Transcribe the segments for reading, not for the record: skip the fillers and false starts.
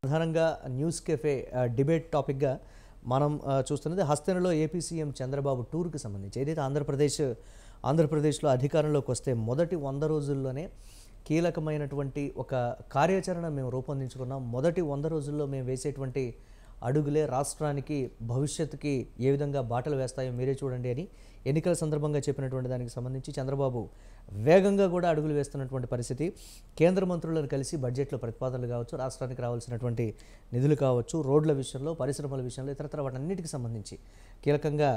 ప్రధానంగా news cafe debate టాపిక్గా మనం చూస్తున్నది హస్తనలో ఏపీ సీఎం చంద్రబాబు టూర్కి సంబంధించి. ఏదైతే ఆంధ్రప్రదేశ్లో అధికారంలోకి వస్తే మొదటి 100 రోజుల్లోనే కీలకమైనటువంటి ఒక కార్యాచరణ మేము రూపొందించుకున్నాం. మొదటి 100 రోజుల్లో మేము వేసేటువంటి అడుగులే రాష్ట్రానికి భవిష్యత్తుకి ఏ విధంగా బాటలు వేస్తాయో మీరే చూడండి అని ఎన్నికల సందర్భంగా చెప్పినటువంటి దానికి సంబంధించి చంద్రబాబు వేగంగా కూడా అడుగులు వేస్తున్నటువంటి పరిస్థితి. కేంద్ర మంత్రులను కలిసి బడ్జెట్లో ప్రతిపాదనలు కావచ్చు, రాష్ట్రానికి రావాల్సినటువంటి నిధులు కావచ్చు, రోడ్ల విషయంలో, పరిశ్రమల విషయంలో, ఇతరత్ర వాటన్నిటికి సంబంధించి కీలకంగా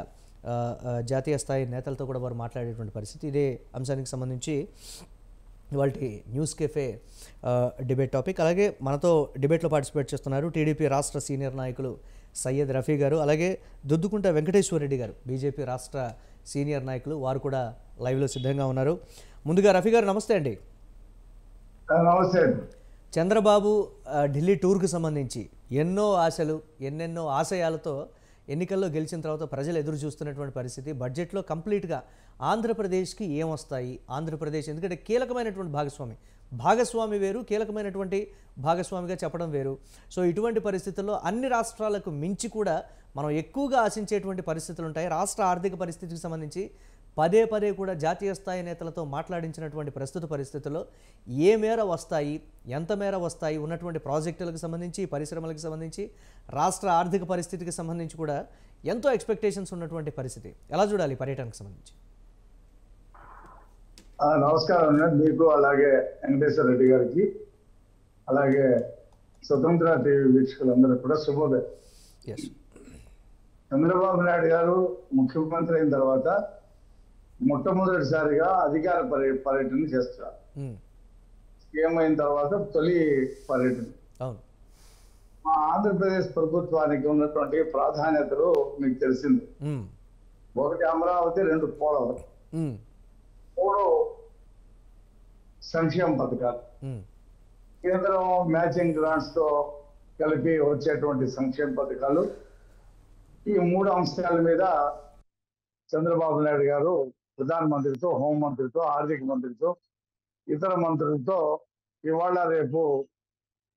జాతీయ స్థాయి నేతలతో కూడా వారు మాట్లాడేటువంటి పరిస్థితి. ఇదే అంశానికి సంబంధించి ఇవాళ న్యూస్ కెఫే డిబేట్ టాపిక్. అలాగే మనతో డిబేట్లో పార్టిసిపేట్ చేస్తున్నారు టీడీపీ రాష్ట్ర సీనియర్ నాయకులు సయ్యద్ రఫీ గారు, అలాగే దుద్దుకుంట వెంకటేశ్వర రెడ్డి గారు, బీజేపీ రాష్ట్ర సీనియర్ నాయకులు, వారు కూడా లైవ్లో సిద్ధంగా ఉన్నారు. ముందుగా రఫీ గారు నమస్తే అండి. నమస్తే. చంద్రబాబు ఢిల్లీ టూర్కు సంబంధించి ఎన్నెన్నో ఆశయాలతో ఎన్నికల్లో గెలిచిన తర్వాత ప్రజలు ఎదురు చూస్తున్నటువంటి పరిస్థితి. బడ్జెట్లో కంప్లీట్గా ఆంధ్రప్రదేశ్కి ఏమొస్తాయి, ఆంధ్రప్రదేశ్ ఎందుకంటే కీలకమైనటువంటి భాగస్వామి వేరు, కీలకమైనటువంటి భాగస్వామిగా చెప్పడం వేరు. సో ఇటువంటి పరిస్థితుల్లో అన్ని రాష్ట్రాలకు మించి కూడా మనం ఎక్కువగా ఆశించేటువంటి పరిస్థితులు ఉంటాయి. రాష్ట్ర ఆర్థిక పరిస్థితికి సంబంధించి పదే కూడా జాతీయ స్థాయి నేతలతో మాట్లాడించినటువంటి ప్రస్తుత పరిస్థితుల్లో ఏ మేర వస్తాయి, ఎంత మేర వస్తాయి, ఉన్నటువంటి ప్రాజెక్టులకు సంబంధించి, పరిశ్రమలకు సంబంధించి, రాష్ట్ర ఆర్థిక పరిస్థితికి సంబంధించి కూడా ఎంతో ఎక్స్పెక్టేషన్స్ ఉన్నటువంటి పరిస్థితి. ఎలా చూడాలి పర్యటనకు సంబంధించి? నమస్కారం మీకు, అలాగే వెంకటేశ్వర రెడ్డి గారికి, అలాగే స్వతంత్ర టీవీ వీక్షకులందరూ కూడా శుభోదయం. చంద్రబాబు నాయుడు గారు ముఖ్యమంత్రి అయిన తర్వాత మొట్టమొదటిసారిగా అధికార పర్యటన చేస్తున్నారు. సీఎం అయిన తర్వాత తొలి పర్యటన. మా ఆంధ్రప్రదేశ్ ప్రభుత్వానికి ఉన్నటువంటి ప్రాధాన్యతలు మీకు తెలిసింది. ఒకటి అమరావతి, 2 పోలవరం, 3 సంక్షేమ పథకాలు, కేంద్రం మ్యాచింగ్ గ్రాంట్స్ తో కలిపి వచ్చేటువంటి సంక్షేమ పథకాలు. ఈ 3 అంశాల మీద చంద్రబాబు నాయుడు గారు ప్రధానమంత్రితో, హోంమంత్రితో, ఆర్థిక మంత్రితో, ఇతర మంత్రులతో ఇవాళ రేపు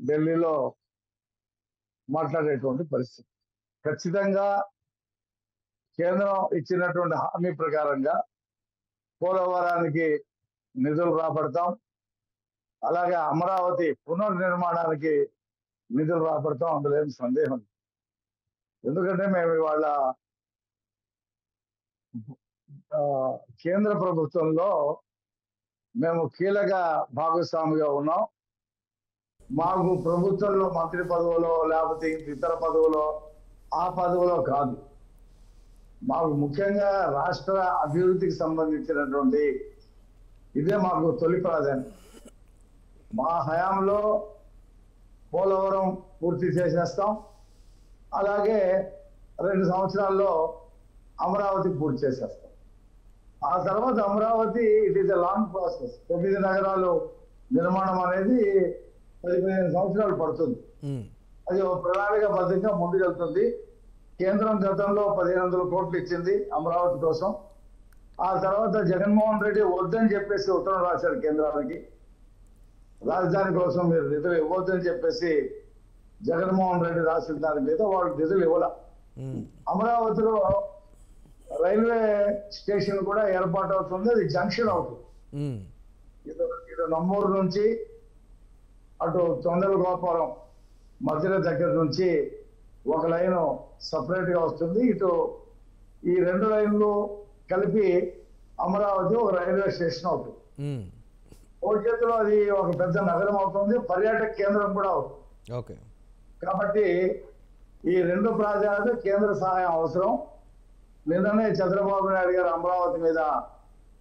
ఢిల్లీలో మాట్లాడేటువంటి పరిస్థితి. ఖచ్చితంగా కేంద్రం ఇచ్చినటువంటి హామీ ప్రకారంగా పోలవరానికి నిధులు రాబడతాం, అలాగే అమరావతి పునర్నిర్మాణానికి నిధులు రాబడతాం, అందులో ఏం సందేహం. ఎందుకంటే మేము ఇవాళ కేంద్ర ప్రభుత్వంలో మేము కీలక భాగస్వామిగా ఉన్నాం. మాకు ప్రభుత్వంలో మంత్రి పదవులో లేకపోతే ఇతర పదవులో, ఆ పదవులో కాదు, మాకు ముఖ్యంగా రాష్ట్ర అభివృద్ధికి సంబంధించినటువంటి ఇదే మాకు తొలి ప్రాధాన్యం. మా హయాంలో పోలవరం పూర్తి చేసేస్తాం, అలాగే 2 సంవత్సరాల్లో అమరావతి పూర్తి చేసేస్తాం. ఆ తర్వాత Amaravati it is a long process. 9 నగరాలు నిర్మాణం అనేది 15 సంవత్సరాలు పడుతుంది. అది ఒక ప్రణాళికాబద్ధంగా ముందుకెళ్తుంది. కేంద్రం గతంలో 1500 కోట్లు ఇచ్చింది అమరావతి కోసం. ఆ తర్వాత జగన్మోహన్ రెడ్డి వద్దని చెప్పేసి ఉత్తరం రాశారు కేంద్రానికి. రాజధాని కోసం మీరు నిధులు ఇవ్వద్దని చెప్పేసి జగన్మోహన్ రెడ్డి రాసిన దాని మీద వాళ్ళు నిధులు ఇవ్వాల. అమరావతిలో రైల్వే స్టేషన్ కూడా ఏర్పాటు అవుతుంది, అది జంక్షన్ అవుతుంది. ఇటు నంబూరు నుంచి అటు తొండలగోపురం మధ్యలో దగ్గర నుంచి ఒక లైన్ సపరేట్ గా వస్తుంది. ఇటు ఈ 2 లైన్లు కలిపి అమరావతి ఒక రైల్వే స్టేషన్ అవుతుంది. భవిష్యత్తులో అది ఒక పెద్ద నగరం అవుతుంది, పర్యాటక కేంద్రం కూడా అవుతుంది. కాబట్టి ఈ 2 ప్రాజెక్టులు కేంద్ర సహాయం అవసరం. నిన్ననే చంద్రబాబు నాయుడు గారు అమరావతి మీద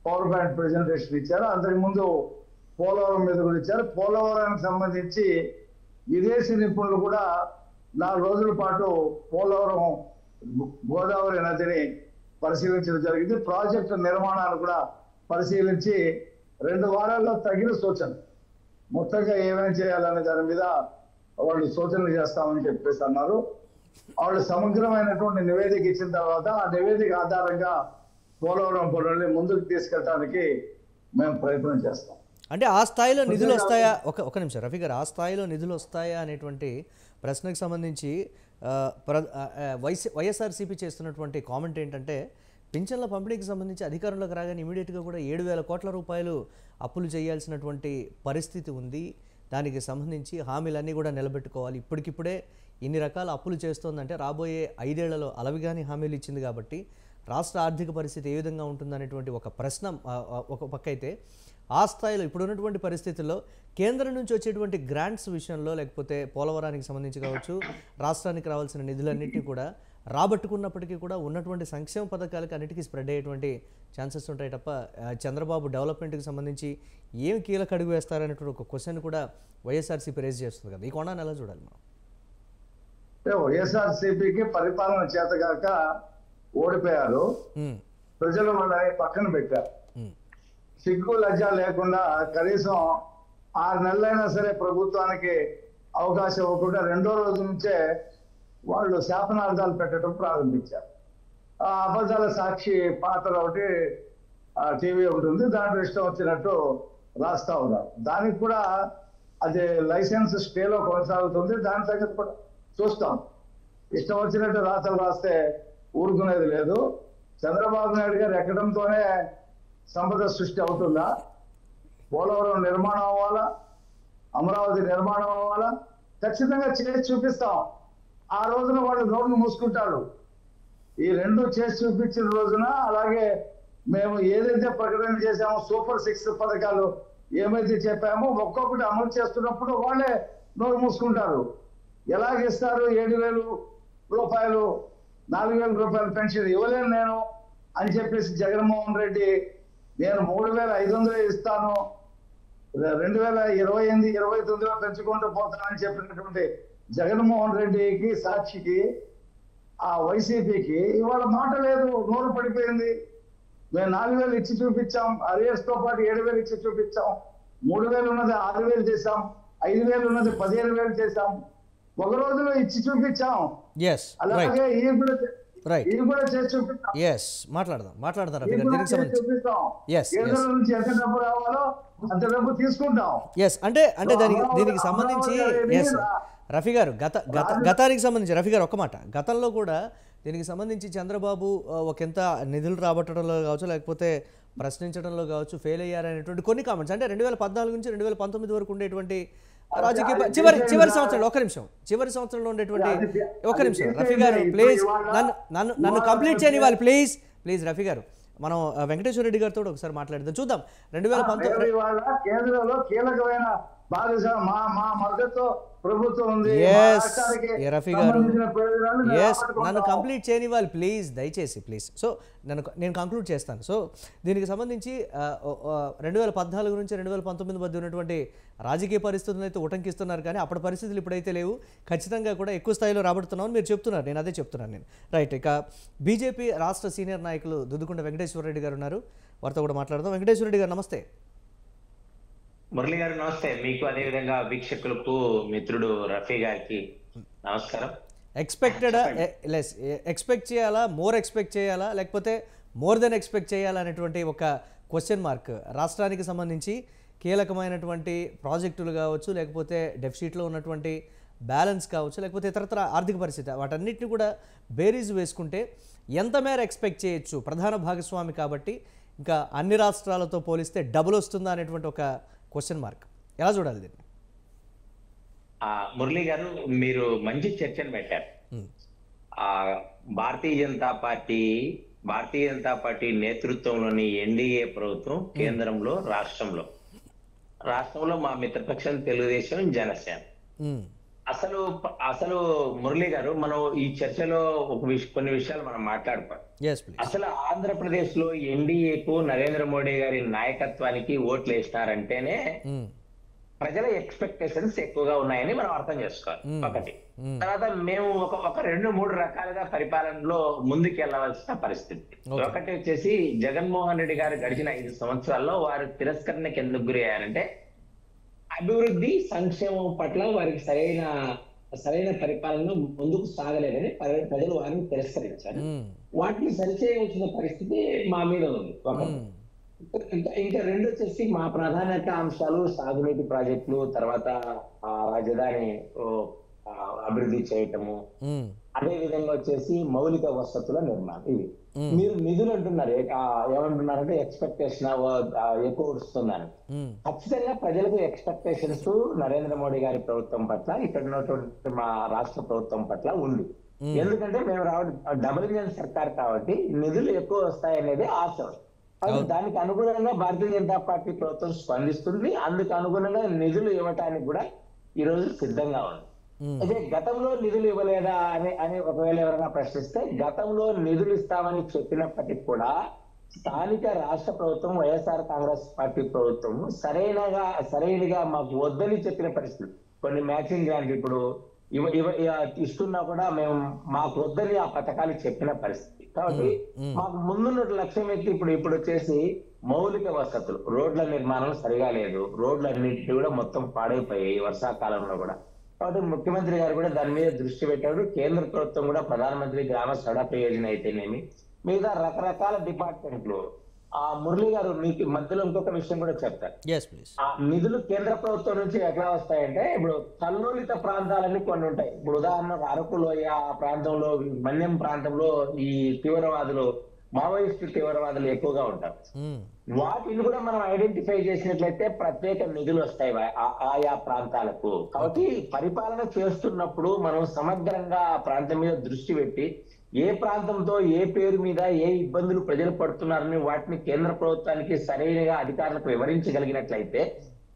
పవర్ పాయింట్ ప్రెజెంటేషన్ ఇచ్చారు. అంతకుముందు పోలవరం మీద కూడా ఇచ్చారు. పోలవరానికి సంబంధించి విదేశీ నిపుణులు కూడా 4 రోజుల పాటు పోలవరం గోదావరి నదిని పరిశీలించడం జరిగింది. ప్రాజెక్టు నిర్మాణాలు కూడా పరిశీలించి 2 వారాల్లో తగిన సూచన మొత్తంగా ఏమేమి చేయాలనే దాని మీద వాళ్ళు సూచనలు చేస్తామని చెప్పేసి అన్నారు. వాళ్ళు సమగ్రమైనటువంటి నివేదిక ఇచ్చిన తర్వాత ఆ నివేదిక ఆధారంగా పోలవరం పనుల్ని ముందుకు తీసుకెళ్ళడానికి మేము ప్రయత్నం చేస్తాం. అంటే ఆ స్థాయిలో నిధులు వస్తాయా, ఒక నిమిషం రఫీ గారు, ఆ స్థాయిలో నిధులు వస్తాయా అనేటువంటి ప్రశ్నకు సంబంధించి వైఎస్ఆర్సీపీ చేస్తున్నటువంటి కామెంట్ ఏంటంటే, పింఛన్ల పంపిణీకి సంబంధించి అధికారంలోకి రాగానే ఇమీడియట్గా కూడా 7,000 కోట్ల రూపాయలు అప్పులు చేయాల్సినటువంటి పరిస్థితి ఉంది. దానికి సంబంధించి హామీలన్నీ కూడా నిలబెట్టుకోవాలి. ఇప్పటికిప్పుడే ఇన్ని రకాల అప్పులు చేస్తోందంటే రాబోయే 5 ఏళ్లలో అలవిగాని హామీలు ఇచ్చింది కాబట్టి రాష్ట్ర ఆర్థిక పరిస్థితి ఏ విధంగా ఉంటుందనేటువంటి ఒక ప్రశ్న ఒక పక్క అయితే, ఆ స్థాయిలో ఇప్పుడున్నటువంటి పరిస్థితుల్లో కేంద్రం నుంచి వచ్చేటువంటి గ్రాంట్స్ విషయంలో, లేకపోతే పోలవరానికి సంబంధించి కావచ్చు, రాష్ట్రానికి రావాల్సిన నిధులన్నింటినీ కూడా రాబట్టుకున్నప్పటికీ కూడా ఉన్నటువంటి సంక్షేమ పథకాలకు అన్నిటికీ స్ప్రెడ్ అయ్యేటువంటి ఛాన్సెస్ ఉంటాయి తప్ప చంద్రబాబు డెవలప్మెంట్కి సంబంధించి ఏం కీలక అడుగు వేస్తారనేటువంటి ఒక క్వశ్చన్ కూడా వైఎస్ఆర్సీపీ రేజ్ చేస్తుంది కదా. ఈ కోణాన్ని ఎలా చూడాలి మనం? వైఎస్ఆర్సీపీకి పరిపాలన చేతగాక ఓడిపోయారు, ప్రజలు వాళ్ళని పక్కన పెట్టారు. సిగ్గు లజ్జ లేకుండా కనీసం 6 నెలలైనా సరే ప్రభుత్వానికి అవకాశం ఇవ్వకుండా రెండో రోజు నుంచే వాళ్ళు శాపనార్థాలు పెట్టడం ప్రారంభించారు. ఆ అబద్ధాల సాక్షి పాత్ర ఒకటి టీవీ ఒకటి ఉంది, దాంట్లో ఇష్టం వచ్చినట్టు రాస్తా ఉన్నారు. దానికి కూడా అది లైసెన్స్ స్టేలో కొనసాగుతుంది, దాని సంగతి కూడా చూస్తాం. ఇష్టం వచ్చినట్టు రాతలు రాస్తే ఊరుకునేది లేదు. చంద్రబాబు నాయుడు గారు ఎక్కడంతోనే సంపద సృష్టి అవుతుందా? పోలవరం నిర్మాణం అవ్వాలా, అమరావతి నిర్మాణం అవ్వాలా, ఖచ్చితంగా చేసి చూపిస్తాం. ఆ రోజున వాళ్ళు నోరును మూసుకుంటారు. ఈ రెండు చేసి చూపించిన రోజున, అలాగే మేము ఏదైతే ప్రకటన చేశామో సూపర్ 6 పథకాలు ఏమైతే చెప్పామో ఒక్కొక్కటి అమలు చేస్తున్నప్పుడు వాళ్ళే నోరు మూసుకుంటారు. ఎలాగిస్తారు 7,000 రూపాయలు, 4,000 రూపాయలు పెన్షన్ ఇవ్వలేను నేను అని చెప్పేసి జగన్మోహన్ రెడ్డి, నేను 3,500 ఇస్తాను, 2028-29లో పెంచుకుంటూ పోతానని చెప్పినటువంటి జగన్మోహన్ రెడ్డికి సాక్షికి ఆ వైసీపీకి ఇవాళ మాట లేదు, నోరు పడిపోయింది. మేము 4,000 ఇచ్చి చూపించాం, అరియర్స్ తో పాటు 7,000 ఇచ్చి చూపించాం, 3,000 ఉన్నది 6,000 చేశాం, 5,000 ఉన్నది 15,000 చేశాం, ఒక రోజులో ఇచ్చి చూపించాం. అలాగే ఇది కూడా చేసి చూపిస్తాం. మాట్లాడదాం కేంద్రం నుంచి ఎంత డబ్బు రావాలో అంత డబ్బు తీసుకుంటాం. అంటే దీనికి సంబంధించి రఫీ గారు గతానికి సంబంధించి రఫీ గారు ఒక్క మాట, గతంలో కూడా దీనికి సంబంధించి చంద్రబాబు ఒకంత నిధులు రాబట్టడంలో కావచ్చు, లేకపోతే ప్రశ్నించడంలో కావచ్చు ఫెయిల్ అయ్యారనేటువంటి కొన్ని కామెంట్స్, అంటే 2014 నుంచి 2019 వరకు ఉండేటువంటి రాజకీయ చివరి సంవత్సరంలో చివరి సంవత్సరంలో ఉండేటువంటి నిమిషం రఫీ గారు ప్లీజ్ నన్ను కంప్లీట్ చేయనివ్వాలి ప్లీజ్ రఫీ గారు. మనం వెంకటేశ్వర రెడ్డి గారితో ఒకసారి మాట్లాడదాం, చూద్దాం. 2019 కేంద్రంలో కీలకమైన మా మద్దతు ప్రభుత్వం ఉంది. రఫీ గారు నన్ను కంప్లీట్ చేయనివ్వాలి ప్లీజ్, దయచేసి ప్లీజ్. సో నేను కంక్లూడ్ చేస్తాను. సో దీనికి సంబంధించి 2014 నుంచి 2019 మధ్య ఉన్నటువంటి రాజకీయ పరిస్థితులను అయితే ఉటంకిస్తున్నారు, కానీ అప్పటి పరిస్థితులు ఇప్పుడైతే లేవు. ఖచ్చితంగా కూడా ఎక్కువ స్థాయిలో రాబడుతున్నామని మీరు చెప్తున్నారు, నేను అదే చెప్తున్నాను నేను. రైట్, ఇక బీజేపీ రాష్ట్ర సీనియర్ నాయకులు దుద్దుకుంట వెంకటేశ్వర రెడ్డి గారు ఉన్నారు, వారితో కూడా మాట్లాడదాం. వెంకటేశ్వర రెడ్డి గారు నమస్తే. మురళి గారు నమస్తే. మీకు అదే విధంగా వీక్షకులకు మిత్రుడు రఫీ గారికి నమస్కారం. ఎక్స్పెక్ట్ చేయాలా, మోర్ ఎక్స్పెక్ట్ చేయాలా, లేకపోతే మోర్ దెన్ ఎక్స్పెక్ట్ చేయాలా అనేటువంటి ఒక క్వశ్చన్ మార్క్. రాష్ట్రానికి సంబంధించి కీలకమైనటువంటి ప్రాజెక్టులు కావచ్చు, లేకపోతే డెఫిసిట్లో ఉన్నటువంటి బ్యాలెన్స్ కావచ్చు, లేకపోతే ఇతరత్ర ఆర్థిక పరిస్థితి, వాటన్నిటిని కూడా బేరీజ్ వేసుకుంటే ఎంత మేర ఎక్స్పెక్ట్ చేయొచ్చు? ప్రధాన భాగస్వామి కాబట్టి ఇంకా అన్ని రాష్ట్రాలతో పోలిస్తే డబుల్ వస్తుందా అనేటువంటి ఒక క్వశ్చన్ మార్క్. ఎలా చూడాలి దీన్ని? మురళి గారు, మీరు మంచి చర్చను పెట్టారు. భారతీయ జనతా పార్టీ నేతృత్వంలోని ఎన్డీఏ ప్రభుత్వం కేంద్రంలో, రాష్ట్రంలో మా మిత్రపక్షం తెలుగుదేశం, జనసేన. అసలు మురళి గారు, మనం ఈ చర్చలో కొన్ని విషయాలు మనం మాట్లాడుకోవాలి. అసలు ఆంధ్రప్రదేశ్ లో ఎన్డీఏకు నరేంద్ర మోడీ గారి నాయకత్వానికి ఓట్లు వేసినారంటేనే ప్రజల ఎక్స్పెక్టేషన్స్ ఎక్కువగా ఉన్నాయని మనం అర్థం చేసుకోవాలి. ఒకటి. తర్వాత మేము ఒక 2-3 రకాలుగా పరిపాలనలో ముందుకు వెళ్ళవలసిన పరిస్థితి. ఒకటి వచ్చేసి జగన్మోహన్ రెడ్డి గారు గడిచిన 5 సంవత్సరాల్లో వారు తిరస్కరణకి ఎందుకు గురయ్యారంటే అభివృద్ధి, సంక్షేమం పట్ల వారికి సరైన పరిపాలన ముందుకు సాగలేదని ప్రజలు వారిని తిరస్కరించారు. వాటిని సరిచేయవలసిన పరిస్థితి మా మీద ఉంది. ఇంకా రెండు వచ్చేసి మా ప్రాధాన్యత అంశాలు సాగునీటి ప్రాజెక్టులు, తర్వాత రాజధాని అభివృద్ధి చేయటము, అదే విధంగా వచ్చేసి మౌలిక వసతుల నిర్మాణం. ఇవి మీరు నిధులు అంటున్నారు, ఏమంటున్నారంటే ఎక్స్పెక్టేషన్ ఎక్కువ వస్తుందని. ఖచ్చితంగా ప్రజలకు ఎక్స్పెక్టేషన్స్ నరేంద్ర మోడీ గారి ప్రభుత్వం పట్ల, ఇక్కడ ఉన్నటువంటి మా రాష్ట్ర ప్రభుత్వం పట్ల ఉంది. ఎందుకంటే మేము డబుల్ ఇంజన్ సర్కార్ కాబట్టి నిధులు ఎక్కువ వస్తాయనేది ఆశ. దానికి అనుగుణంగా భారతీయ జనతా పార్టీ ప్రభుత్వం స్పందిస్తుంది. అందుకు అనుగుణంగా నిధులు ఇవ్వటానికి కూడా ఈ రోజు సిద్ధంగా ఉంది. అయితే గతంలో నిధులు ఇవ్వలేదా అని ఒకవేళ ఎవరైనా ప్రశ్నిస్తే, గతంలో నిధులు ఇస్తామని చెప్పినప్పటికీ కూడా స్థానిక రాష్ట్ర ప్రభుత్వం, వైఎస్ఆర్ కాంగ్రెస్ పార్టీ ప్రభుత్వం సరైనగా మాకు వద్దని చెప్పిన పరిస్థితి. కొన్ని మ్యాచింగ్ గ్రాంట్ ఇప్పుడు ఇస్తున్నా కూడా మాకు వద్దని ఆ పథకాలు చెప్పిన పరిస్థితి. కాబట్టి మాకు ముందున్న లక్ష్యం అయితే ఇప్పుడు వచ్చేసి మౌలిక వసతులు, రోడ్ల నిర్మాణం సరిగా లేదు, రోడ్లన్నింటినీ కూడా మొత్తం పాడైపోయాయి వర్షాకాలంలో కూడా. కాబట్టి ముఖ్యమంత్రి గారు కూడా దాని మీద దృష్టి పెట్టారు. కేంద్ర ప్రభుత్వం కూడా ప్రధానమంత్రి గ్రామ సడక్ యోజన అయితేనేమి, మిగతా రకరకాల డిపార్ట్మెంట్లు. మురళి గారు మీకు మధ్యలో ఇంకొక విషయం కూడా చెప్తారు. ఆ నిధులు కేంద్ర ప్రభుత్వం నుంచి ఎట్లా వస్తాయంటే, ఇప్పుడు కల్లోలిత ప్రాంతాలన్నీ కొన్ని ఉంటాయి. ఇప్పుడు ఉదాహరణకు అరకు లోయ ఆ ప్రాంతంలో, మన్యం ప్రాంతంలో ఈ తీవ్రవాదులు, మావోయిస్టు తీవ్రవాదులు ఎక్కువగా ఉంటారు. వాటిని కూడా మనం ఐడెంటిఫై చేసినట్లయితే ప్రత్యేక నిధులు వస్తాయి ఆయా ప్రాంతాలకు. కాబట్టి పరిపాలన చేస్తున్నప్పుడు మనం సమగ్రంగా ఆ ప్రాంతం మీద దృష్టి పెట్టి, ఏ ప్రాంతంతో ఏ పేరు మీద ఏ ఇబ్బందులు ప్రజలు పడుతున్నారని వాటిని కేంద్ర ప్రభుత్వానికి సరైనగా అధికారులకు వివరించగలిగినట్లయితే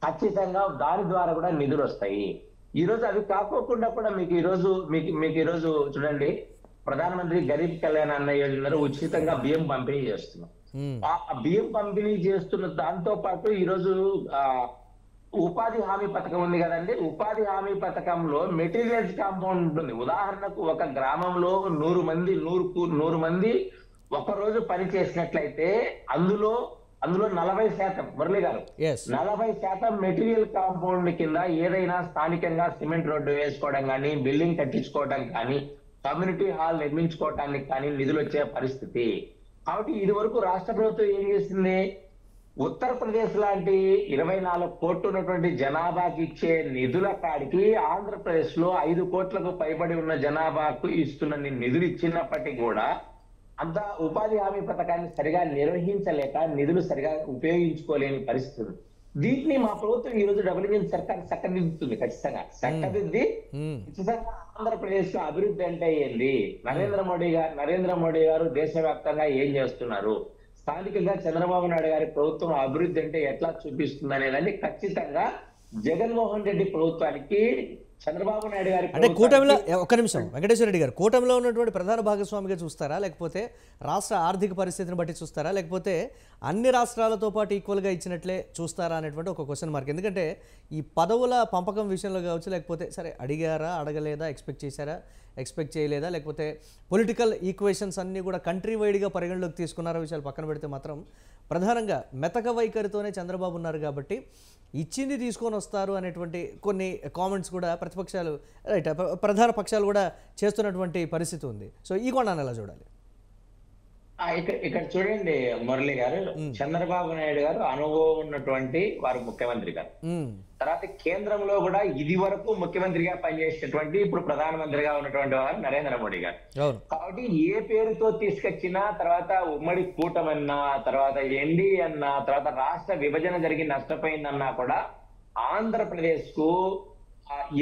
ఖచ్చితంగా దాని ద్వారా కూడా నిధులు వస్తాయి. ఈ రోజు అవి కాకోకుండా కూడా మీకు ఈ రోజు చూడండి, ప్రధానమంత్రి గరీబ్ కళ్యాణ్ అన్న యోజన ఉచితంగా బియ్యం పంపిణీ చేస్తున్నాం. ఆ బియ్యం పంపిణీ చేస్తున్న దాంతో పాటు ఈ రోజు ఉపాధి హామీ పథకం ఉంది కదండి. ఉపాధి హామీ పథకంలో మెటీరియల్స్ కాంపౌండ్ ఉంటుంది. ఉదాహరణకు ఒక గ్రామంలో 100 మంది ఒక రోజు పని చేసినట్లయితే అందులో 40%, మురళి గారు, 40% మెటీరియల్ కాంపౌండ్ కింద ఏదైనా స్థానికంగా సిమెంట్ రోడ్డు వేసుకోవడం కానీ, బిల్డింగ్ కట్టించుకోవడం కానీ, కమ్యూనిటీ హాల్ నిర్మించుకోవటానికి కానీ నిధులు వచ్చే పరిస్థితి. కాబట్టి ఇది వరకు రాష్ట్ర ప్రభుత్వం ఏం చేసింది, ఉత్తరప్రదేశ్ లాంటి 24 కోట్లు ఉన్నటువంటి జనాభాకి ఇచ్చే నిధుల కాడికి ఆంధ్రప్రదేశ్ లో 5 కోట్లకు పైబడి ఉన్న జనాభాకు ఇస్తున్న నిధులు ఇచ్చినప్పటికీ కూడా అంత ఉపాధి హామీ పథకాన్ని సరిగా నిర్వహించలేక నిధులు సరిగా ఉపయోగించుకోలేని పరిస్థితి. దీన్ని మా ప్రభుత్వం ఈ రోజు డబుల్ ఇంజిన్ సర్కార్ చక్కదిద్దుతుంది. ఖచ్చితంగా చక్కదిద్ది ఖచ్చితంగా ఆంధ్రప్రదేశ్ లో అభివృద్ధి అంటే ఏంది, నరేంద్ర మోడీ గారు దేశవ్యాప్తంగా ఏం చేస్తున్నారు, స్థానికంగా చంద్రబాబు నాయుడు గారి ప్రభుత్వం అభివృద్ధి అంటే ఎట్లా చూపిస్తుంది అనేదాన్ని ఖచ్చితంగా జగన్మోహన్ రెడ్డి ప్రభుత్వానికి, చంద్రబాబు నాయుడు గారి అంటే కూటమిలో, ఒక్క నిమిషం వెంకటేశ్వర రెడ్డి గారు, కూటమిలో ఉన్నటువంటి ప్రధాన భాగస్వామిగా చూస్తారా, లేకపోతే రాష్ట్ర ఆర్థిక పరిస్థితిని బట్టి చూస్తారా, లేకపోతే అన్ని రాష్ట్రాలతో పాటు ఈక్వల్గా ఇచ్చినట్లే చూస్తారా అనేటువంటి ఒక క్వశ్చన్ మార్క్. ఎందుకంటే ఈ పదవుల పంపకం విషయంలో కావచ్చు, లేకపోతే సరే అడిగారా అడగలేదా, ఎక్స్పెక్ట్ చేయలేదా, లేకపోతే పొలిటికల్ ఈక్వేషన్స్ అన్నీ కూడా కంట్రీ వైడ్గా పరిగణలోకి తీసుకున్నారా విషయాలు పక్కన పెడితే మాత్రం ప్రధానంగా మెతక వైఖరితోనే చంద్రబాబు ఉన్నారు కాబట్టి ఇచ్చింది తీసుకొని వస్తారు అనేటువంటి కొన్ని కామెంట్స్ కూడా ప్రతిపక్షాలు, రైట్, ప్రధాన పక్షాలు కూడా చేస్తున్నటువంటి పరిస్థితి ఉంది. సో ఈ కోణాన్ని ఎలా చూడాలి? ఇక్కడ చూడండి మురళి గారు, చంద్రబాబు నాయుడు గారు అనుభవం ఉన్నటువంటి వారు ముఖ్యమంత్రి గారు. తర్వాత కేంద్రంలో కూడా ఇది వరకు ముఖ్యమంత్రిగా పనిచేసినటువంటి, ఇప్పుడు ప్రధానమంత్రిగా ఉన్నటువంటి వారు నరేంద్ర మోడీ గారు. కాబట్టి ఏ పేరుతో తీసుకొచ్చినా, తర్వాత ఉమ్మడి కూటమన్నా, తర్వాత ఎన్డీ అన్నా, తర్వాత రాష్ట్ర విభజన జరిగి నష్టపోయిందన్నా కూడా ఆంధ్రప్రదేశ్ కు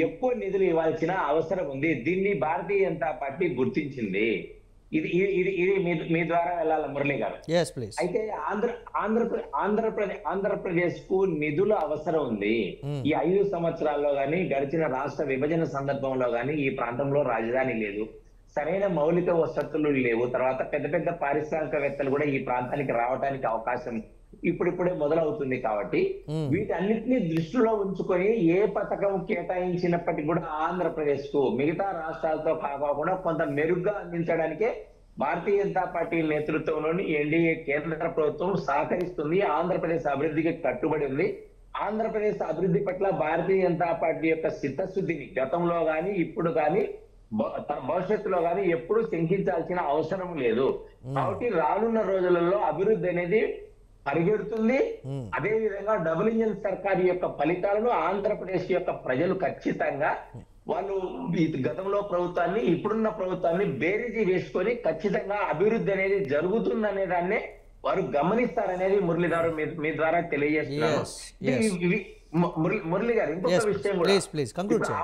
ఎక్కువ నిధులు ఇవ్వాల్సిన అవసరం ఉంది. దీన్ని భారతీయ జనతా పార్టీ గుర్తించింది. ఇది మీ ద్వారా వెళ్ళాలి మురళి గారు. అయితే ఆంధ్రప్రదేశ్ కు నిధుల అవసరం ఉంది. ఈ 5 సంవత్సరాల్లో గానీ, గడిచిన రాష్ట్ర విభజన సందర్భంలో గానీ ఈ ప్రాంతంలో రాజధాని లేదు, సరైన మౌలిక వసతులు లేవు, తర్వాత పెద్ద పారిశ్రామికవేత్తలు కూడా ఈ ప్రాంతానికి రావడానికి అవకాశం ఇప్పుడిప్పుడే మొదలవుతుంది. కాబట్టి వీటన్నిటిని దృష్టిలో ఉంచుకొని ఏ పథకం కేటాయించినప్పటికీ కూడా ఆంధ్రప్రదేశ్ కు మిగతా రాష్ట్రాలతో కాకుండా కొంత మెరుగ్గా అందించడానికే భారతీయ జనతా పార్టీ నేతృత్వంలోని ఎన్డీఏ కేంద్ర ప్రభుత్వం సహకరిస్తుంది. ఆంధ్రప్రదేశ్ అభివృద్ధికి కట్టుబడి ఉంది. ఆంధ్రప్రదేశ్ అభివృద్ధి పట్ల భారతీయ జనతా పార్టీ యొక్క చిత్తశుద్ధిని గతంలో గాని, ఇప్పుడు గాని, భవిష్యత్తులో గాని ఎప్పుడు శంకించాల్సిన అవసరం లేదు. కాబట్టి రానున్న రోజులలో అభివృద్ధి అనేది పరిగెడుతుంది. అదే విధంగా డబుల్ ఇంజిన్ సర్కార్ యొక్క ఫలితాలను ఆంధ్రప్రదేశ్ యొక్క ప్రజలు ఖచ్చితంగా వాళ్ళు గతంలో ప్రభుత్వాన్ని ఇప్పుడున్న ప్రభుత్వాన్ని బేరీజీ వేసుకొని ఖచ్చితంగా అభివృద్ధి అనేది జరుగుతుందనే దాన్నే వారు గమనిస్తారనేది మురళీధర్ మీ ద్వారా తెలియజేస్తున్నారు. మురళి గారు, ఇంకొక విషయం కూడా,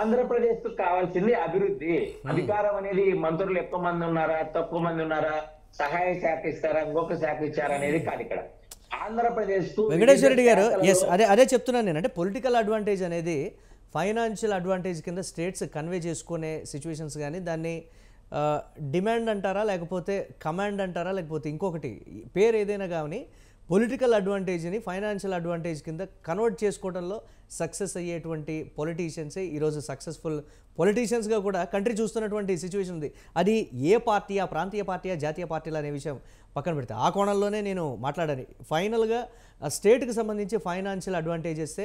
ఆంధ్రప్రదేశ్ కు కావాల్సింది అభివృద్ధి. అధికారం అనేది మంత్రులు ఎక్కువ మంది ఉన్నారా, తక్కువ మంది ఉన్నారా, సహాయ శాఖ ఇస్తారా, ఇంకొక శాఖ ఇచ్చారా అనేది కాదు ఇక్కడ. ఆంధ్రప్రదేశ్ వెంకటేశ్వర రెడ్డి గారు, ఎస్, అదే చెప్తున్నాను నేను. అంటే పొలిటికల్ అడ్వాంటేజ్ అనేది ఫైనాన్షియల్ అడ్వాంటేజ్ కింద స్టేట్స్ కన్వే చేసుకునే సిచ్యువేషన్స్, కానీ దాన్ని డిమాండ్ అంటారా, లేకపోతే కమాండ్ అంటారా, లేకపోతే ఇంకొకటి పేరు ఏదైనా కానీ పొలిటికల్ అడ్వాంటేజ్ని ఫైనాన్షియల్ అడ్వాంటేజ్ కింద కన్వర్ట్ చేసుకోవడంలో సక్సెస్ అయ్యేటువంటి పొలిటీషియన్సే ఈరోజు సక్సెస్ఫుల్ పొలిటీషియన్స్గా కూడా కంట్రీ చూస్తున్నటువంటి సిచ్యువేషన్ ఉంది. అది ఏ పార్టీయా, ప్రాంతీయ పార్టీయా, జాతీయ పార్టీలు అనే విషయం పక్కన పెడితే ఆ కోణంలోనే నేను మాట్లాడాను. ఫైనల్గా స్టేట్కి సంబంధించి ఫైనాన్షియల్ అడ్వాంటేజెస్,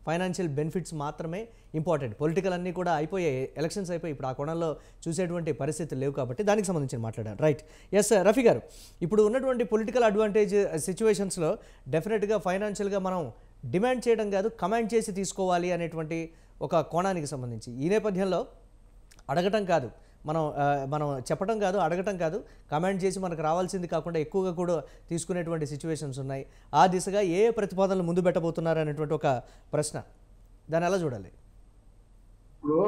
ఫైనాన్షియల్ బెనిఫిట్స్ మాత్రమే ఇంపార్టెంట్. పొలిటికల్ అన్నీ కూడా అయిపోయాయి, ఎలక్షన్స్ అయిపోయి ఇప్పుడు ఆ కోణంలో చూసేటువంటి పరిస్థితులు లేవు కాబట్టి దానికి సంబంధించి మాట్లాడాను. రైట్, ఎస్ రఫీ గారు, ఇప్పుడు ఉన్నటువంటి పొలిటికల్ అడ్వాంటేజ్ సిచ్యువేషన్స్లో డెఫినెట్గా ఫైనాన్షియల్గా మనం డిమాండ్ చేయడం కాదు, కమాండ్ చేసి తీసుకోవాలి అనేటువంటి ఒక కోణానికి సంబంధించి ఈ నేపథ్యంలో అడగటం కాదు, మనం చెప్పడం కాదు, అడగటం కాదు, కమాండ్ చేసి మనకు రావాల్సింది కాకుండా ఎక్కువగా కూడా తీసుకునేటువంటి సిచ్యువేషన్స్ ఉన్నాయి. ఆ దిశగా ఏ ప్రతిపాదనలు ముందు పెట్టబోతున్నారు అనేటువంటి ఒక ప్రశ్న, దాన్ని ఎలా చూడాలి? ఇప్పుడు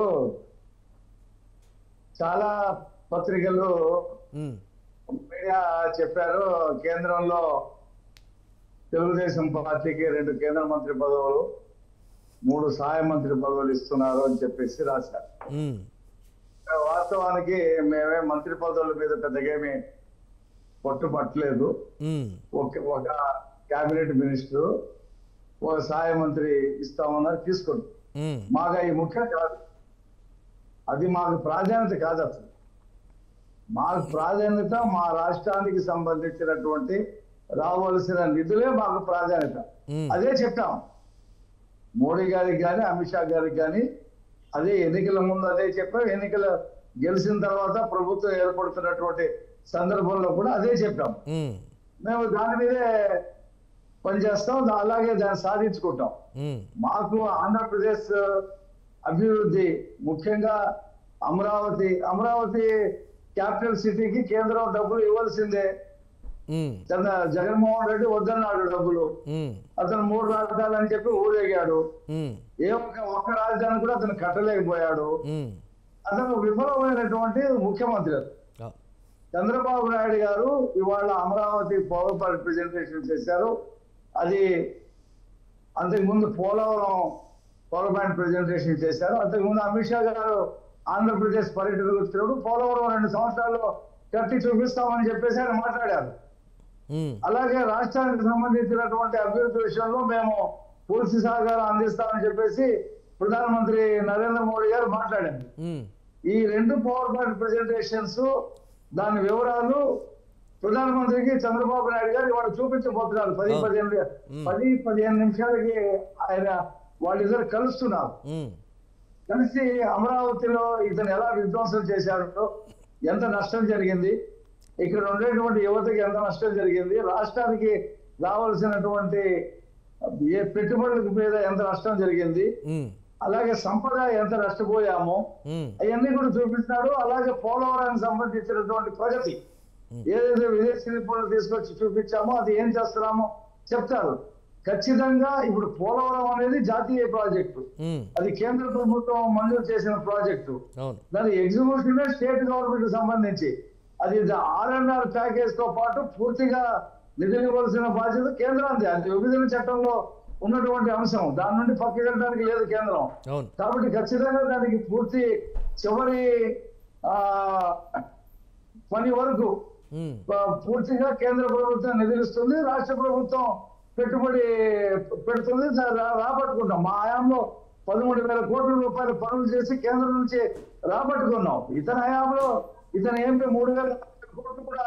చాలా పత్రికలు మీడియా చెప్పారు, కేంద్రంలో తెలుగుదేశం పార్టీకి 2 కేంద్ర మంత్రి పదవులు, 3 సహాయ మంత్రి పదవులు ఇస్తున్నారు అని చెప్పేసి రాశారు. వాస్తవానికి మేమే మంత్రి పదవుల మీద పెద్దగేమి పట్టుబట్టలేదు. ఒక క్యాబినెట్ మినిస్టర్, ఒక సహాయ మంత్రి ఇస్తామన్నారు, తీసుకోండి. మాకు అవి ముఖ్యం కాదు, అది మాకు ప్రాధాన్యత కాదు. అసలు మాకు ప్రాధాన్యత మా రాష్ట్రానికి సంబంధించినటువంటి రావాల్సిన నిధులే మాకు ప్రాధాన్యత. అదే చెప్పాం మోడీ గారికి కానీ, అమిత్ షా గారికి కానీ. అదే ఎన్నికల ముందు అదే చెప్పాం, ఎన్నికలు గెలిచిన తర్వాత ప్రభుత్వం ఏర్పడుతున్నటువంటి సందర్భంలో కూడా అదే చెప్పాం. మేము దాని మీదే పనిచేస్తాం, అలాగే దాన్ని సాధించుకుంటాం. మాకు ఆంధ్రప్రదేశ్ అభివృద్ధి, ముఖ్యంగా అమరావతి క్యాపిటల్ సిటీకి కేంద్రం డబ్బులు ఇవ్వాల్సిందే. జగన్మోహన్ రెడ్డి వద్దన్నాడు డబ్బులు, అతను 3 రాజధానులు అని చెప్పి ఊరేగాడు. ఒక్క రాజధాని కూడా అతను కట్టలేకపోయాడు. అతను విఫలమైనటువంటి ముఖ్యమంత్రి. చంద్రబాబు నాయుడు గారు ఇవాళ అమరావతి పవర్ పాయింట్ ప్రెజెంటేషన్ చేశారు. అది అంతకుముందు పోలవరం పవర్ పాయింట్ ప్రెజెంటేషన్ చేశారు. అంతకుముందు అమిత్ షా గారు ఆంధ్రప్రదేశ్ పర్యటనకు వచ్చినప్పుడు పోలవరం 2 సంవత్సరాల్లో కట్టి చూపిస్తామని చెప్పేసి ఆయన మాట్లాడారు. అలాగే రాష్ట్రానికి సంబంధించినటువంటి అభివృద్ధి విషయంలో మేము పూర్తి సహకారం అందిస్తామని చెప్పేసి ప్రధానమంత్రి నరేంద్ర మోడీ గారు మాట్లాడారు. ఈ 2 పవర్ పాయింట్ ప్రెజెంటేషన్స్, దాని వివరాలు ప్రధానమంత్రికి చంద్రబాబు నాయుడు గారు ఇవాళ చూపించబోతున్నారు. 10-15 నిమిషాలకి ఆయన వాళ్ళిద్దరు కలుస్తున్నారు. కలిసి అమరావతిలో ఇతను ఎలా విధ్వంసం చేశాడో, ఎంత నష్టం జరిగింది, ఇక్కడ ఉండేటువంటి యువతకి ఎంత నష్టం జరిగింది, రాష్ట్రానికి రావాల్సినటువంటి పెట్టుబడుల మీద ఎంత నష్టం జరిగింది, అలాగే సంపద ఎంత నష్టపోయామో అవన్నీ కూడా చూపిస్తున్నారు. అలాగే పోలవరానికి సంబంధించినటువంటి ప్రగతి, ఏదైతే విదేశీ నిపుణులు తీసుకొచ్చి చూపించామో అది ఏం చేస్తున్నామో చెప్తారు. ఖచ్చితంగా ఇప్పుడు పోలవరం అనేది జాతీయ ప్రాజెక్టు, అది కేంద్ర ప్రభుత్వం మంజూరు చేసిన ప్రాజెక్టు. దాని ఎగ్జిక్యూషన్ స్టేట్ గవర్నమెంట్ సంబంధించి, అది R&R ప్యాకేజ్ తో పాటు పూర్తిగా నిధులు ఇవ్వాల్సిన బాధ్యత కేంద్రానికి. అది విభజన చట్టంలో ఉన్నటువంటి అంశం, దాని నుండి పక్కకెళ్ళడానికి లేదు కేంద్రం. కాబట్టి ఖచ్చితంగా దానికి పూర్తి చివరి పని వరకు పూర్తిగా కేంద్ర ప్రభుత్వం నిధులిస్తుంది, రాష్ట్ర ప్రభుత్వం పెట్టుబడి పెడుతుంది, రాబట్టుకుంటాం. మా హయాంలో 13,000 కోట్ల రూపాయల పనులు చేసి కేంద్రం నుంచి రాబట్టుకున్నాం. ఇతని హయాంలో ఇతను ఏం 3,000 కోట్లు కూడా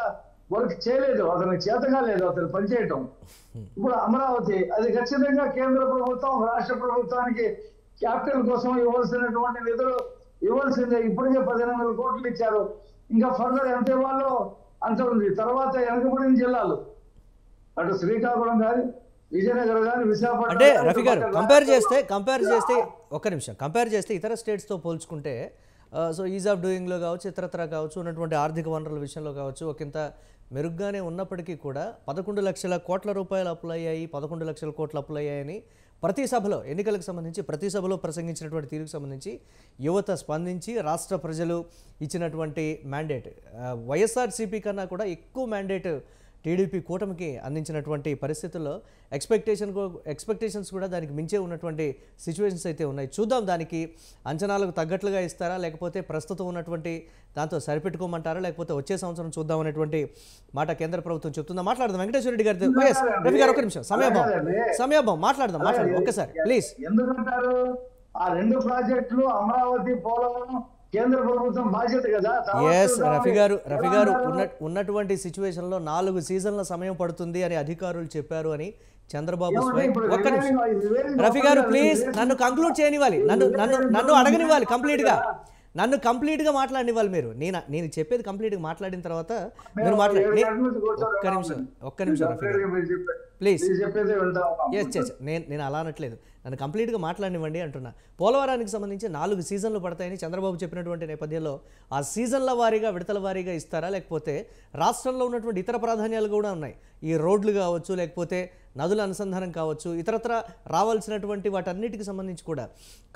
వర్క్ చేయలేదు, అతనికి చేతగా లేదు అతను పనిచేయటం. ఇప్పుడు అమరావతి, అది ఖచ్చితంగా కేంద్ర ప్రభుత్వం రాష్ట్ర ప్రభుత్వానికి క్యాపిటల్ కోసం ఇవ్వాల్సినటువంటి నిధులు ఇవ్వాల్సిందే. ఇప్పటికే 18,000 కోట్లు ఇచ్చారు, ఇంకా ఫర్దర్ ఎంత ఇవ్వాలో అంత ఉంది. తర్వాత వెనుకబడిన జిల్లాలు అటు శ్రీకాకుళం కానీ విజయనగరం కానీ విశాఖపట్నం అంటే కానీ, రఫీ గారు ఇటు కంపేర్ పక్కన చేస్తే ఒక్క నిమిషం కంపేర్ చేస్తే ఇతర స్టేట్స్తో పోల్చుకుంటే సో ఈజ్ ఆఫ్ డూయింగ్లో కావచ్చు ఇతరత్ర కావచ్చు ఉన్నటువంటి ఆర్థిక వనరుల విషయంలో కావచ్చు ఒకంత మెరుగ్గానే ఉన్నప్పటికీ కూడా 11 లక్షల కోట్ల రూపాయలు అప్పులు అయ్యాయి, 11 లక్షల కోట్లు అప్పులు అయ్యాయని ప్రతి సభలో ఎన్నికలకు సంబంధించి ప్రతి సభలో ప్రసంగించినటువంటి తీరుకు సంబంధించి యువత స్పందించి రాష్ట్ర ప్రజలు ఇచ్చినటువంటి మ్యాండేట్ వైఎస్ఆర్సీపీ కన్నా కూడా ఎక్కువ మ్యాండేట్ టీడీపీ కూటమికి అందించినటువంటి పరిస్థితుల్లో ఎక్స్పెక్టేషన్స్ కూడా దానికి మించే ఉన్నటువంటి సిచ్యువేషన్స్ అయితే ఉన్నాయి. చూద్దాం దానికి అంచనాలకు తగ్గట్లుగా ఇస్తారా, లేకపోతే ప్రస్తుతం ఉన్నటువంటి దాంతో సరిపెట్టుకోమంటారా, లేకపోతే వచ్చే సంవత్సరం చూద్దాం అనేటువంటి మాట కేంద్ర ప్రభుత్వం చెప్తుందా? మాట్లాడదాం వెంకటేశ్వర రెడ్డి గారితో. రవి గారు ఒక నిమిషం సమయాభం మాట్లాడదాం ఒక్కసారి ప్లీజ్. ఎందుకంటారు ఆ 2 ప్రాజెక్టులు అమరావతి పోలవరం కేంద్ర ప్రభుత్వం బాధ్యత కదా. ఎస్ రఫీ గారు ఉన్నటువంటి సిచ్యువేషన్లో 4 సీజన్ల సమయం పడుతుంది అని అధికారులు చెప్పారు అని చంద్రబాబు ఒక్క నిమిషం రఫీ గారు ప్లీజ్ నన్ను కంక్లూడ్ చేయనివ్వాలి, నన్ను అడగనివ్వాలి, నన్ను కంప్లీట్గా మాట్లాడనివ్వాలి. నేను చెప్పేది కంప్లీట్గా మాట్లాడిన తర్వాత మీరు మాట్లాడండి. ఒక్క నిమిషం రఫీ గారు ప్లీజ్. నేను అలా అనట్లేదు, నన్ను కంప్లీట్గా మాట్లాడనివ్వండి అంటున్నా. పోలవరానికి సంబంధించి 4 సీజన్లు పడతాయని చంద్రబాబు చెప్పినటువంటి నేపథ్యంలో ఆ సీజన్ల వారీగా విడతల వారీగా ఇస్తారా, లేకపోతే రాష్ట్రంలో ఉన్నటువంటి ఇతర ప్రాధాన్యాలు కూడా ఉన్నాయి, ఈ రోడ్లు కావచ్చు లేకపోతే నదుల అనుసంధానం కావచ్చు ఇతరత్ర రావాల్సినటువంటి వాటన్నిటికి సంబంధించి కూడా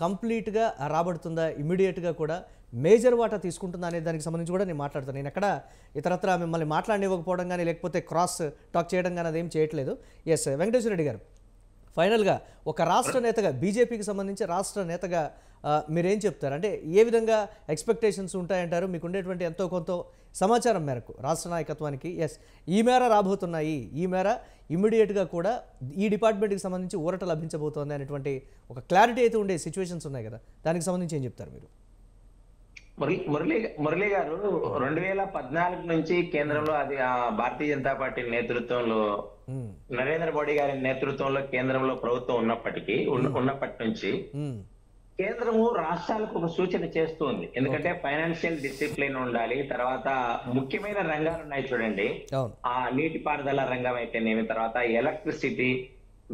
కంప్లీట్గా రాబడుతుందా, ఇమీడియట్గా కూడా మేజర్ వాటా తీసుకుంటుందా అనే దానికి సంబంధించి కూడా నేను మాట్లాడతాను. నేను ఎక్కడ ఇతరత్ర మిమ్మల్ని మాట్లాడనివ్వకపోవడం కానీ లేకపోతే క్రాస్ టాక్ చేయడం కానీ అదేం చేయట్లేదు. ఎస్ వెంకటేశ్వర రెడ్డి గారు ఫైనల్గా ఒక రాష్ట్ర నేతగా బీజేపీకి సంబంధించి రాష్ట్ర నేతగా మీరేం చెప్తారు? అంటే ఏ విధంగా ఎక్స్పెక్టేషన్స్ ఉంటాయంటారు? మీకు ఉండేటువంటి ఎంతో కొంత సమాచారం మేరకు రాష్ట్ర నాయకత్వానికి ఈ మేర రాబోతున్నాయి, ఈ మేర ఇమ్మీడియట్గా కూడా ఈ డిపార్ట్మెంట్కి సంబంధించి ఊరట లభించబోతోంది అనేటువంటి ఒక క్లారిటీ అయితే ఉండే సిచ్యువేషన్స్ ఉన్నాయి కదా, దానికి సంబంధించి ఏం చెప్తారు మీరు? మురళి గారు 2014 నుంచి కేంద్రంలో అది భారతీయ జనతా పార్టీ నేతృత్వంలో నరేంద్ర మోడీ గారి నేతృత్వంలో కేంద్రంలో ప్రభుత్వం ఉన్నప్పటి నుంచి కేంద్రము రాష్ట్రాలకు ఒక సూచన చేస్తుంది. ఎందుకంటే ఫైనాన్షియల్ డిసిప్లిన్ ఉండాలి, తర్వాత ముఖ్యమైన రంగాలు ఉన్నాయి చూడండి, ఆ నీటిపారుదల రంగం అయితేనేమి, తర్వాత ఎలక్ట్రిసిటీ,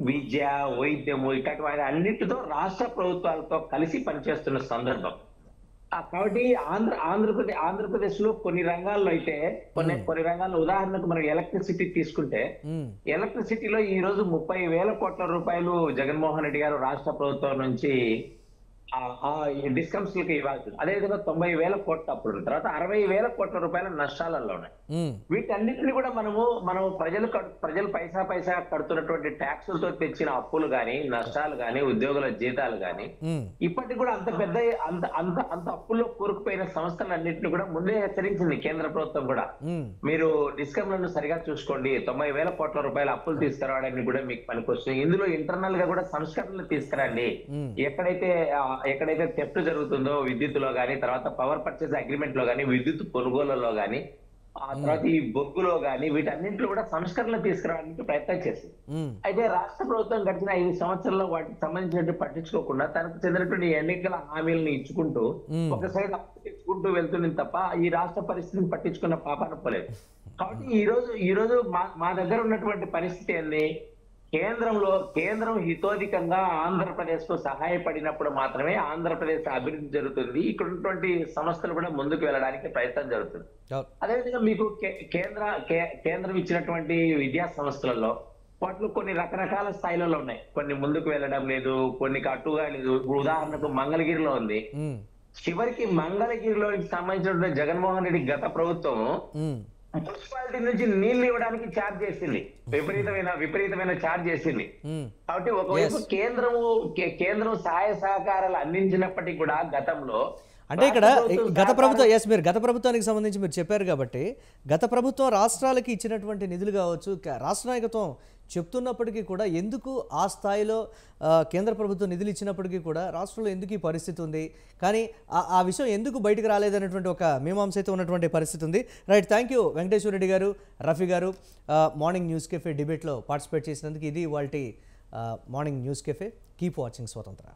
విద్య, వైద్యము ఇటువంటి అన్నిటితో రాష్ట్ర ప్రభుత్వాలతో కలిసి పనిచేస్తున్న సందర్భం. కాబట్టి ఆంధ్రప్రదేశ్ లో కొన్ని రంగాల్లో అయితే కొన్ని రంగాల్లో ఉదాహరణకు మనం ఎలక్ట్రిసిటీ తీసుకుంటే ఎలక్ట్రిసిటీలో ఈ రోజు 30,000 కోట్ల రూపాయలు జగన్మోహన్ రెడ్డి గారు రాష్ట్ర ప్రభుత్వం నుంచి డిస్కమ్స్ లకు ఇవ్వాల్సింది. అదేవిధంగా 90,000 కోట్ల అప్పుడు తర్వాత 60,000 కోట్ల రూపాయల నష్టాలలో ఉన్నాయి. వీటన్నిటిని కూడా మనం ప్రజలు పైసా కడుతున్నటువంటి ట్యాక్సులతో తెచ్చిన అప్పులు గాని, నష్టాలు గాని, ఉద్యోగుల జీతాలు గాని, ఇప్పటికి కూడా అంత అప్పుల్లో కూరుకుపోయిన సంస్థలన్నింటినీ కూడా ముందే హెచ్చరించింది కేంద్ర ప్రభుత్వం కూడా. మీరు డిస్కమ్లను సరిగా చూసుకోండి, 90,000 కోట్ల రూపాయల అప్పులు తీసుకురావడానికి కూడా మీకు పనికొస్తుంది. ఇందులో ఇంటర్నల్ గా కూడా సంస్కరణలు తీసుకురండి. ఎక్కడైతే థెఫ్ట్ జరుగుతుందో విద్యుత్తులో గానీ, తర్వాత పవర్ పర్చేస్ అగ్రిమెంట్ లో గానీ, విద్యుత్ కొనుగోళ్లలో గానీ, ఆ తర్వాత ఈ బొగ్గులో గానీ, వీటన్నింటిలో కూడా సంస్కరణలు తీసుకురావడానికి ప్రయత్నం చేసింది. అయితే రాష్ట్ర ప్రభుత్వం గడిచిన 5 సంవత్సరాల్లో వాటికి సంబంధించినట్టు పట్టించుకోకుండా తనకు చెందినటువంటి ఎన్నికల హామీలను ఇచ్చుకుంటూ ఒక సైడ్ ఇచ్చుకుంటూ వెళ్తుంది తప్ప ఈ రాష్ట్ర పరిస్థితిని పట్టించుకున్న పాపాన పోలేదు. కాబట్టి ఈ రోజు మా దగ్గర ఉన్నటువంటి పరిస్థితి ఏంది, కేంద్రం హితోధికంగా ఆంధ్రప్రదేశ్ కు సహాయపడినప్పుడు మాత్రమే ఆంధ్రప్రదేశ్ అభివృద్ధి జరుగుతుంది, ఇక్కడ ఉన్నటువంటి సంస్థలు కూడా ముందుకు వెళ్ళడానికి ప్రయత్నం జరుగుతుంది. అదేవిధంగా మీకు కేంద్రం ఇచ్చినటువంటి విద్యా సంస్థలలో వాటిలో కొన్ని రకరకాల స్థాయిలలో ఉన్నాయి, కొన్ని ముందుకు వెళ్ళడం లేదు, కొన్ని అటుగా లేదు. ఉదాహరణకు మంగళగిరిలో ఉంది. చివరికి మంగళగిరిలోకి సంబంధించిన జగన్మోహన్ రెడ్డి గత ప్రభుత్వం మున్సిపాలిటీ నుంచి నీళ్లు ఇవ్వడానికి ఛార్జ్ చేసింది, విపరీతమైన ఛార్జ్ చేసింది. కాబట్టి ఒకవైపు కేంద్రం సహాయ సహకారాలు అందించినప్పటికీ కూడా గతంలో అంటే ఇక్కడ గత ప్రభుత్వం మీరు గత ప్రభుత్వానికి సంబంధించి మీరు చెప్పారు కాబట్టి గత ప్రభుత్వం రాష్ట్రాలకి ఇచ్చినటువంటి నిధులు కావచ్చు, రాష్ట్ర నాయకత్వం చెప్తున్నప్పటికీ కూడా ఎందుకు ఆ స్థాయిలో కేంద్ర ప్రభుత్వం నిధులు ఇచ్చినప్పటికీ కూడా రాష్ట్రంలో ఎందుకు ఈ పరిస్థితి ఉంది, కానీ ఆ విషయం ఎందుకు బయటకు రాలేదనేటువంటి ఒక మీమాంస అయితే ఉన్నటువంటి పరిస్థితి ఉంది. Right, thank you Venkateswara Reddy గారు, రఫీ గారు మార్నింగ్ న్యూస్ కెఫే డిబేట్లో పార్టిసిపేట్ చేసినందుకు. ఇది ఇవాల్టి morning news cafe. Keep watching స్వతంత్ర.